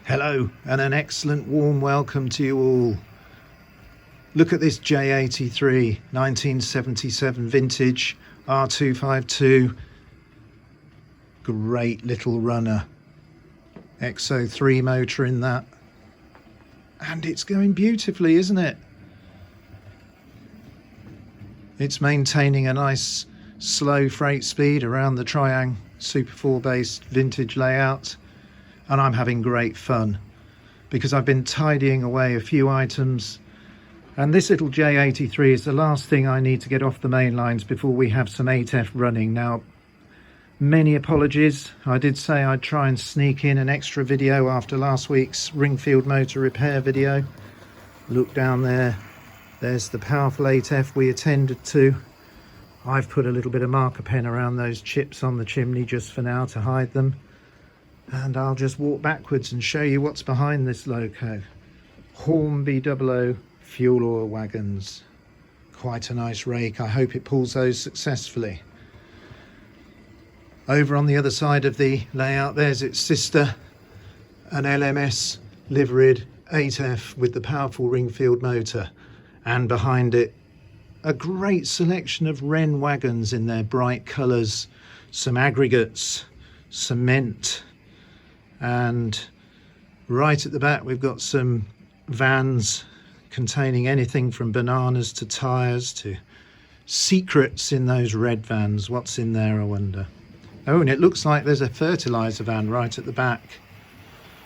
Hello and an excellent warm welcome to you all. Look at this J83 1977 vintage R252. Great little runner. XO3 motor in that. And it's going beautifully, isn't it? It's maintaining a nice slow freight speed around the Triang Super 4 based vintage layout. And I'm having great fun because I've been tidying away a few items, and this little J83 is the last thing I need to get off the main lines before we have some 8F running. Now, many apologies. I did say I'd try and sneak in an extra video after last week's Ringfield motor repair video. Look down there, there's the powerful 8F we attended to. I've put a little bit of marker pen around those chips on the chimney just for now to hide them. And I'll just walk backwards and show you what's behind this loco. Hornby 00 fuel oil wagons. Quite a nice rake. I hope it pulls those successfully. Over on the other side of the layout, there's its sister, an L.M.S liveried 8F with the powerful Ringfield motor. And behind it, a great selection of Wrenn wagons in their bright colours. Some aggregates, cement. And right at the back we've got some vans containing anything from bananas to tyres to secrets in those red vans. What's in there, I wonder? Oh, and it looks like there's a fertiliser van right at the back.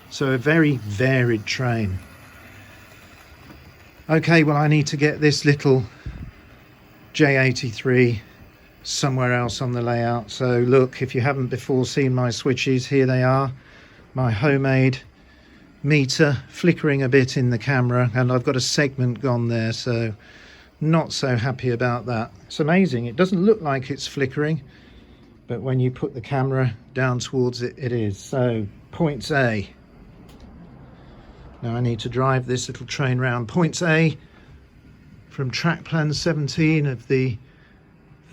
So a very varied train. Okay, well, I need to get this little J83 somewhere else on the layout. So look, if you haven't before seen my switches, here they are. My homemade meter flickering a bit in the camera, and I've got a segment gone there, so not so happy about that. It's amazing, it doesn't look like it's flickering, but when you put the camera down towards it, it is. So points A. Now I need to drive this little train round. Points A from track plan 17 of the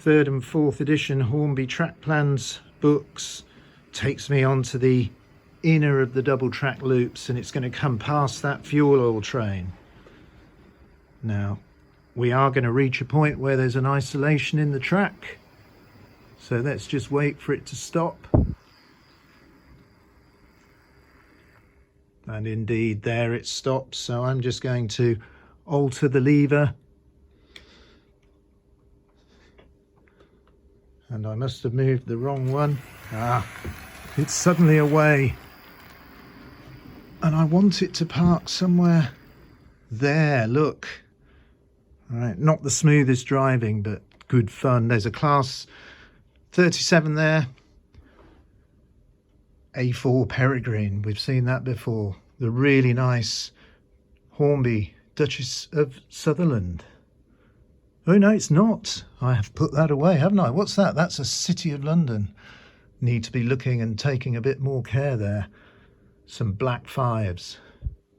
3rd and 4th edition Hornby track plans books takes me onto the inner of the double track loops, and it's going to come past that fuel oil train. Now we are going to reach a point where there's an isolation in the track, so let's just wait for it to stop. And indeed there it stops, so I'm just going to alter the lever, and I must have moved the wrong one. It's suddenly away. And I want it to park somewhere there, look. All right, not the smoothest driving, but good fun. There's a class 37 there. A4 Peregrine, we've seen that before. The really nice Hornby Duchess of Sutherland. Oh no, it's not. I have put that away, haven't I? What's that? That's a City of London. Need to be looking and taking a bit more care there. Some black 5s.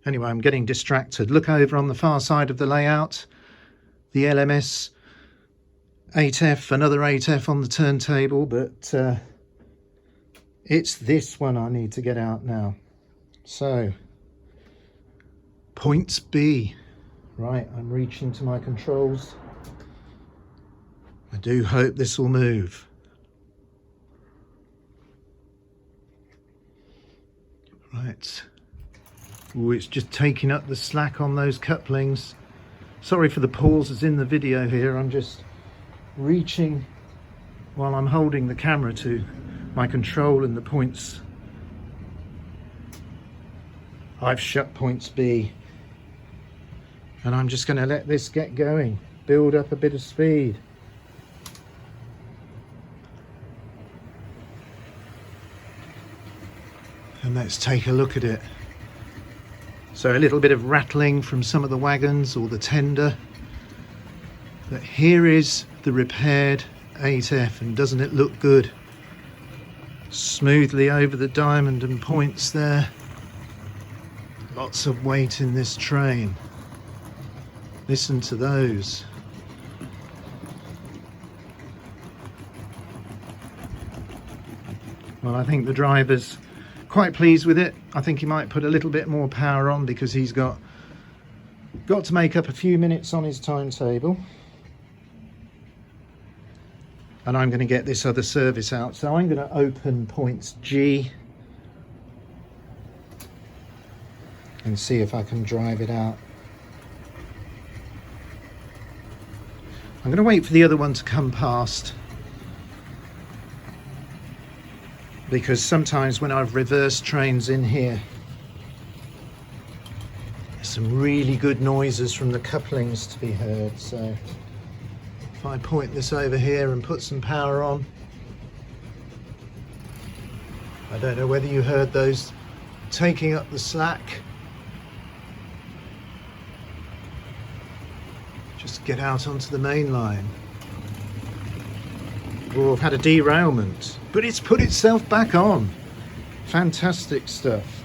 Anyway, I'm getting distracted. Look over on the far side of the layout. The L.M.S 8F, another 8F on the turntable, but it's this one I need to get out now. So, points B. Right, I'm reaching to my controls. I do hope this will move. Right. Ooh, it's just taking up the slack on those couplings. Sorry for the pauses in the video here. I'm just reaching while I'm holding the camera to my control and the points. I've shut points B. And I'm just going to let this get going. Build up a bit of speed. And let's take a look at it. So a little bit of rattling from some of the wagons or the tender. But here is the repaired 8F, and doesn't it look good? Smoothly over the diamond and points there. Lots of weight in this train. Listen to those. Well, I think the driver's quite pleased with it. I think he might put a little bit more power on because he's got to make up a few minutes on his timetable. And I'm going to get this other service out, so I'm going to open points G and see if I can drive it out. I'm going to wait for the other one to come past, because sometimes when I've reversed trains in here, there's some really good noises from the couplings to be heard. So if I point this over here and put some power on, I don't know whether you heard those taking up the slack. Just get out onto the main line. Oh, I've had a derailment, but it's put itself back on. Fantastic stuff.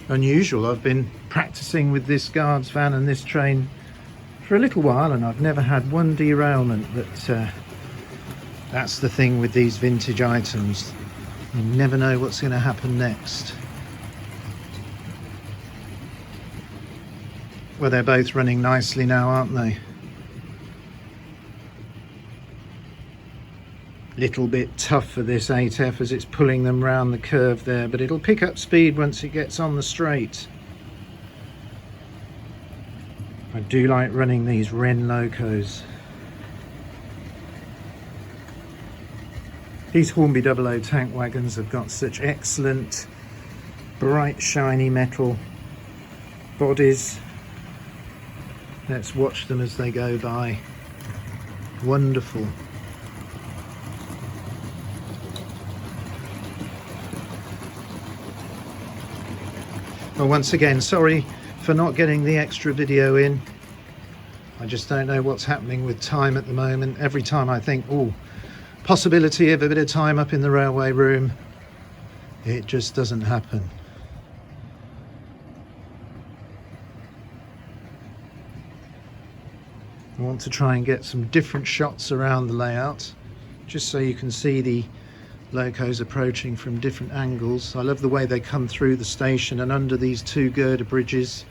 Unusual. I've been practicing with this guards van and this train for a little while, and I've never had one derailment. But that's the thing with these vintage items. You never know what's going to happen next. Well, they're both running nicely now, aren't they? Little bit tough for this 8F as it's pulling them round the curve there, but it'll pick up speed once it gets on the straight. I do like running these Wrenn locos. These Hornby 00 tank wagons have got such excellent bright shiny metal bodies. Let's watch them as they go by. Wonderful. Well, once again, sorry for not getting the extra video in. I just don't know what's happening with time at the moment. Every time I think, oh, possibility of a bit of time up in the railway room, it just doesn't happen. I want to try and get some different shots around the layout, just so you can see the locos approaching from different angles. I love the way they come through the station and under these two girder bridges,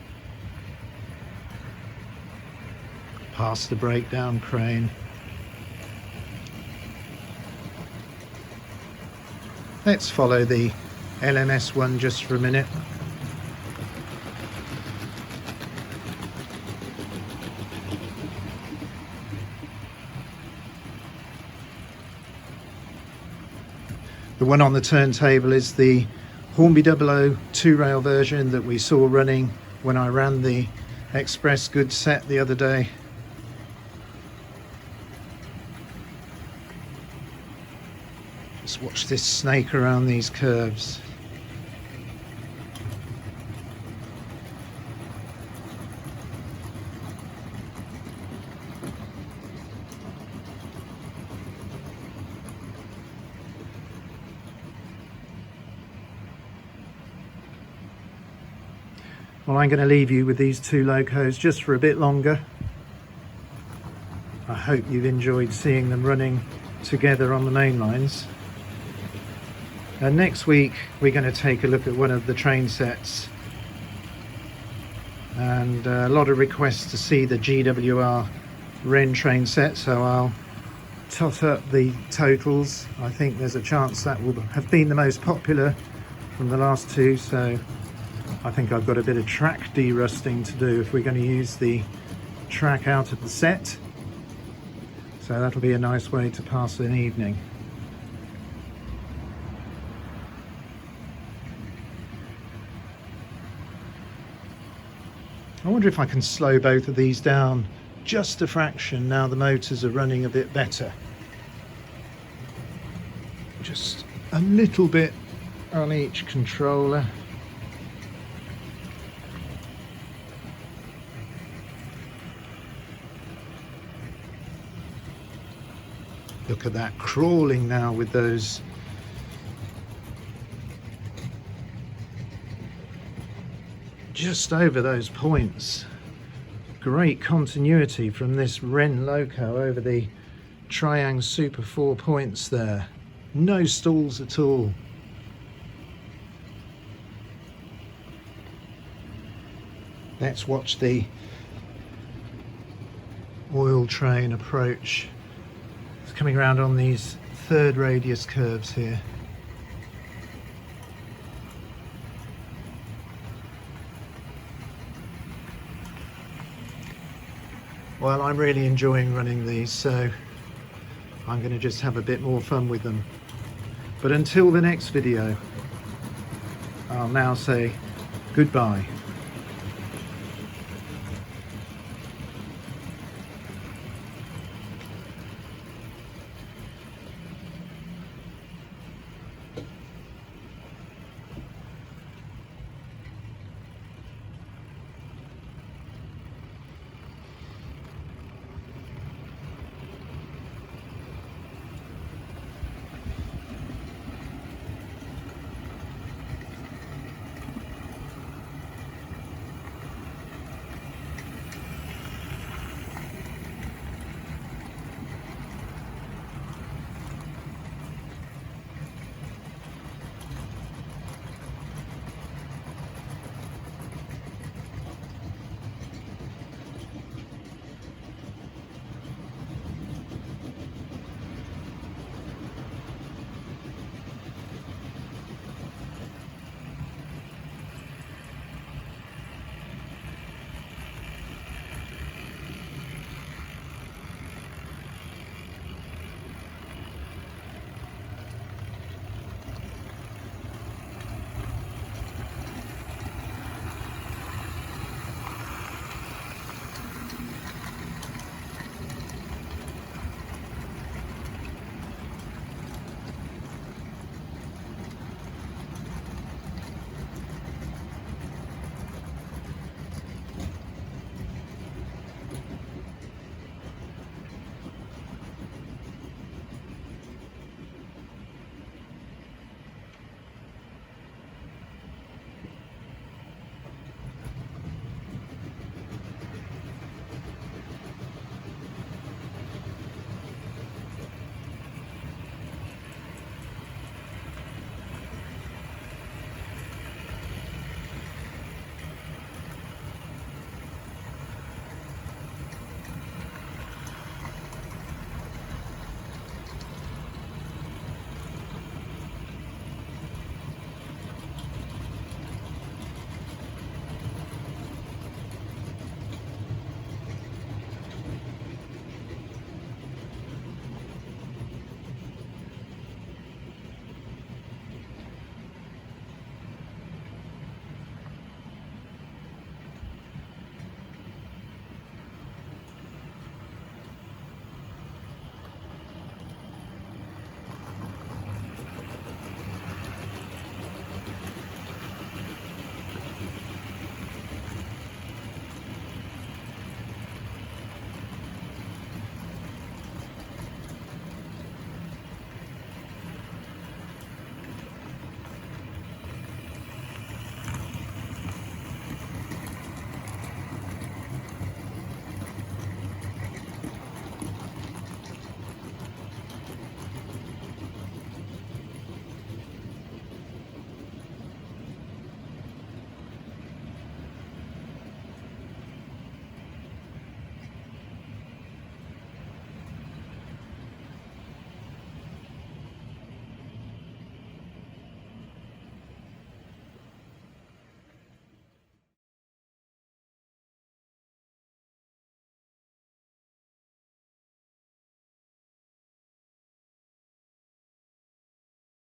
past the breakdown crane. Let's follow the L.M.S one just for a minute. The one on the turntable is the Hornby 00 two-rail version that we saw running when I ran the express goods set the other day. Just watch this snake around these curves. Well, I'm going to leave you with these two locos just for a bit longer. I hope you've enjoyed seeing them running together on the main lines. And next week we're going to take a look at one of the train sets. And a lot of requests to see the GWR Wrenn train set, so I'll tot up the totals. I think there's a chance that will have been the most popular from the last two, so I think I've got a bit of track de-rusting to do if we're going to use the track out of the set. So that'll be a nice way to pass an evening. I wonder if I can slow both of these down just a fraction now the motors are running a bit better. Just a little bit on each controller. Look at that crawling now with those just over those points. Great continuity from this Wrenn loco over the Triang Super 4 points there. No stalls at all. Let's watch the oil train approach. It's coming around on these third radius curves here. Well, I'm really enjoying running these, so I'm going to just have a bit more fun with them. But until the next video, I'll now say goodbye.